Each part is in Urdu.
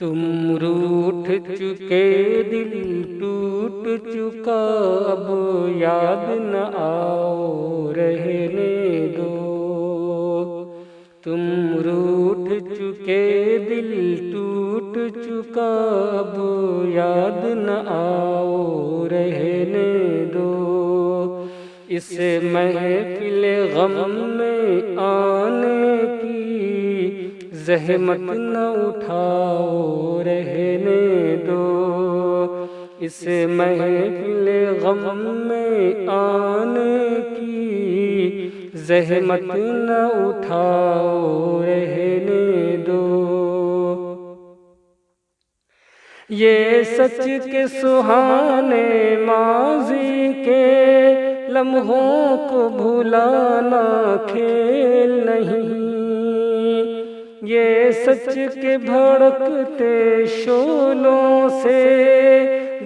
تم روٹھ چکے دل ٹوٹ چکا، اب یاد نہ آؤ رہنے دو۔ تم روٹھ چکے دل ٹوٹ چکا، اب یاد نہ آؤ رہنے دو۔ اس محفل غم میں آنے کی زحمت نہ اٹھاؤ رہنے دو۔ اس محفل غم میں آنے کی زحمت نہ اٹھاؤ رہنے دو۔ یہ سچ کے سہانے ماضی کے لمحوں کو بھلانا کھیل نہیں، یہ سچ کے بھڑکتے شعلوں سے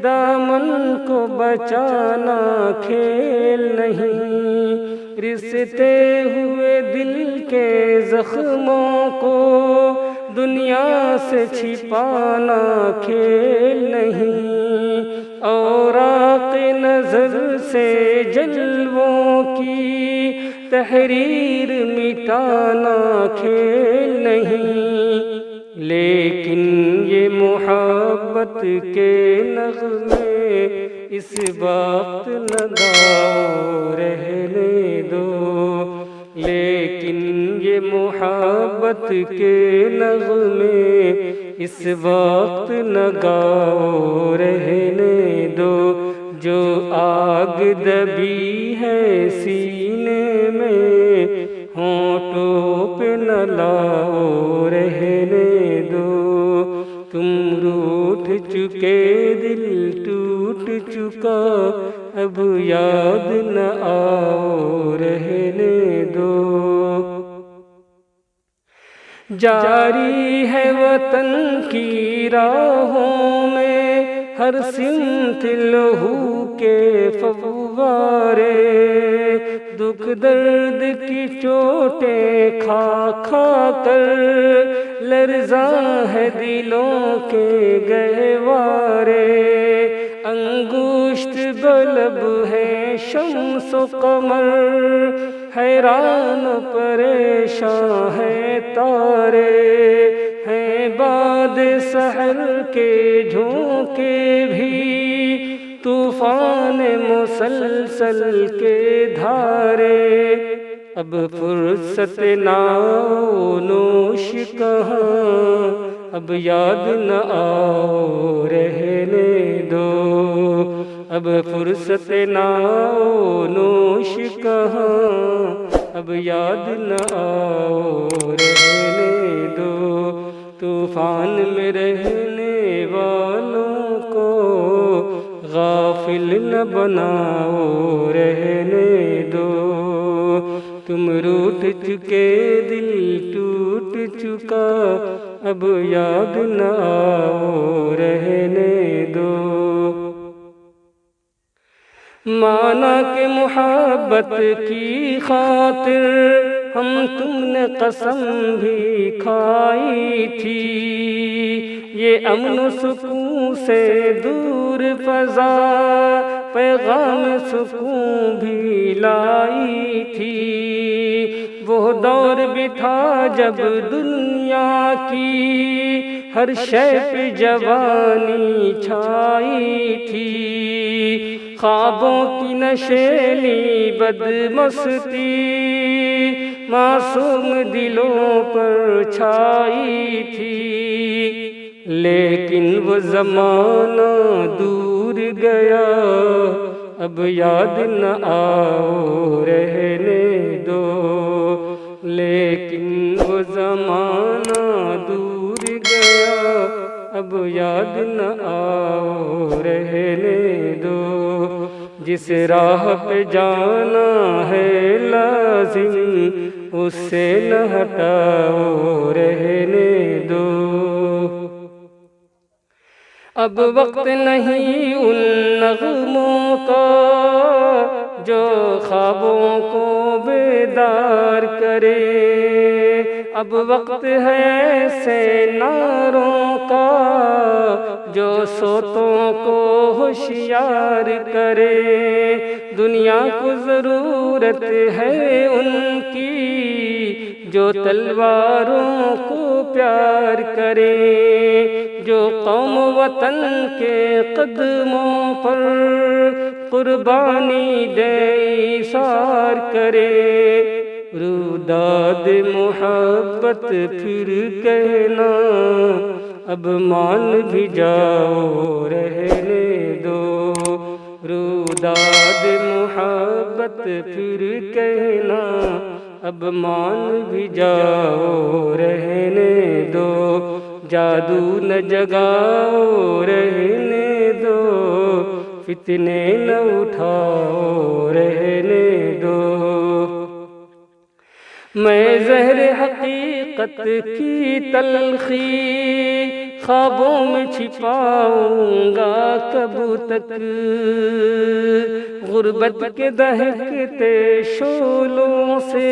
دامن کو بچانا کھیل نہیں، رستے ہوئے دل کے زخموں کو دنیا سے چھپانا کھیل نہیں، اوراق نظر سے جلووں کی تحریر مٹانا کھیل نہیں، لیکن یہ محبت کے نغمے اس وقت نہ گاؤ رہنے دو۔ لیکن یہ محبت کے نغمے اس وقت نہ گاؤ رہنے دو۔ جو آگ دبی ہے سینے میں ہونٹوں پہ نہ لاؤ رہنے دو۔ تم روٹھ چکے دل ٹوٹ چکا، اب یاد نہ آؤ رہنے دو۔ جاری ہے وطن کی راہوں میں ہر سمت لہو کے فوارے، دکھ درد کی چوٹیں کھا کھا کر لرزاں ہے دلوں کے گہوارے، انگشت بلب ہے شمس و قمر، حیران پریشاں ہے تارے، ہیں باد سحر کے جھونکے بھی طوفان مسلسل کے دھارے۔ اب فرصت ناؤ نوش کہاں، اب یاد نہ آؤ رہنے دو۔ اب فرصت ناؤ نوش کہاں، اب یاد نہ آؤ رہنے دو۔ طوفان میں رہنے والوں کو غافل نہ بناؤ رہنے دو۔ تم روٹھ چکے دل ٹوٹ چکا، اب یاد نہ آؤ رہنے دو۔ مانا کہ محبت کی خاطر ہم تم نے قسم بھی کھائی تھی، یہ امن و سکون سے دور فضا پیغام سکون بھی لائی تھی۔ وہ دور بھی تھا جب دنیا کی ہر شے پہ جوانی چھائی تھی، خوابوں کی نشیلی بدمستی معصوم دلوں پر چھائی تھی، لیکن وہ زمانہ دور گیا، اب یاد نہ آؤ رہنے دو۔ لیکن وہ زمانہ دور گیا، اب یاد نہ آؤ رہنے دو۔ جس راہ پہ جانا ہے لازم، اس سے نہ ہٹاؤ رہنے دو۔ اب وقت نہیں ان نغموں کا جو خوابوں کو بیدار کرے، اب وقت ہے ایسے نعروں کا جو سوتوں کو ہوشیار کرے، دنیا کو ضرورت ہے ان کی جو تلواروں کو پیار کرے، جو قوم وطن کے قدموں پر قربانی دے ایثار کرے، روداد محبت پھر کہنا اب مان بھی جاؤ رہنے دو، روداد محبت پھر کہنا اب مان بھی جاؤ رہنے دو، جادو نہ جگاؤ رہنے دو، فتنے نہ اٹھاؤ رہنے دو، میں زہر حقیقت کی تلخی خوابوں میں چھپاؤں گا کب تک، غربت کے دہکتے شعلوں سے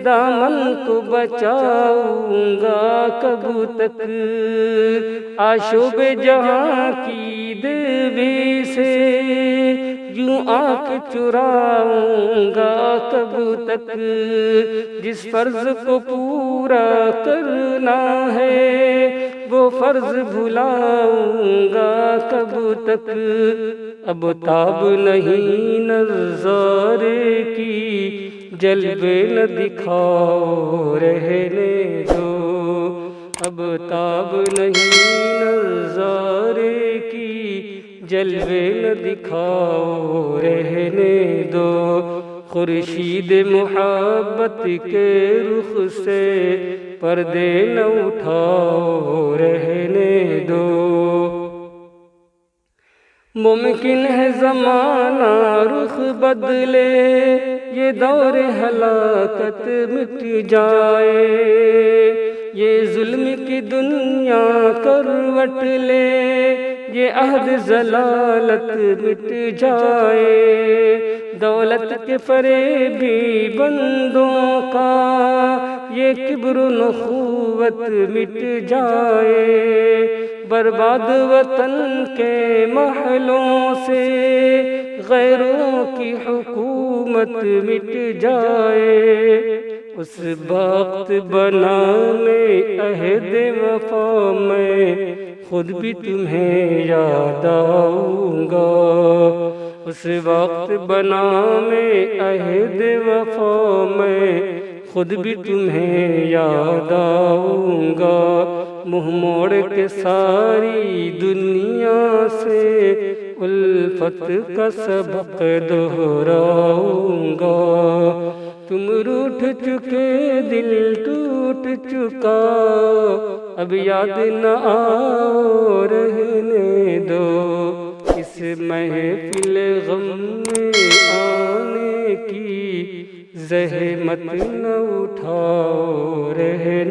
دامن کو بچاؤں گا کب تک، آشوب جہاں کی دیوی سے یوں آنکھ چراؤں گا کب تک، جس فرض کو پورا کرنا ہے وہ فرض بھلاؤں گا کب تک، اب تاب نہیں نظارے کی جلوے نہ دکھاؤ رہنے دو، اب تاب نہیں نظارے کی جلوے نہ دکھاؤ رہنے دو، خورشید محبت کے رخ سے پردے نہ اٹھاؤ رہنے دو، ممکن ہے زمانہ رخ بدلے یہ دور ہلاکت مٹ جائے، یہ ظلم کی دنیا کروٹ لے یہ عہد ضلالت مٹ جائے، دولت کے فریبی بندوں کا یہ کبر و نخوت مٹ جائے، برباد وطن کے محلوں سے غیروں کی حکومت مٹ جائے، اس وقت بنانے عہد وفا میں خود بھی تمہیں یاد آؤں گا، اس وقت بنا میں عہد وفا میں خود بھی تمہیں یاد آؤں گا، منہ موڑ کے ساری دنیا سے الفت کا سبق دہراؤں گا، تم روٹھ چکے دل ٹوٹ چکا اب یاد نہ آؤ رہنے دو، اس محفل غم میں آنے کی زحمت نہ اٹھاؤ رہنے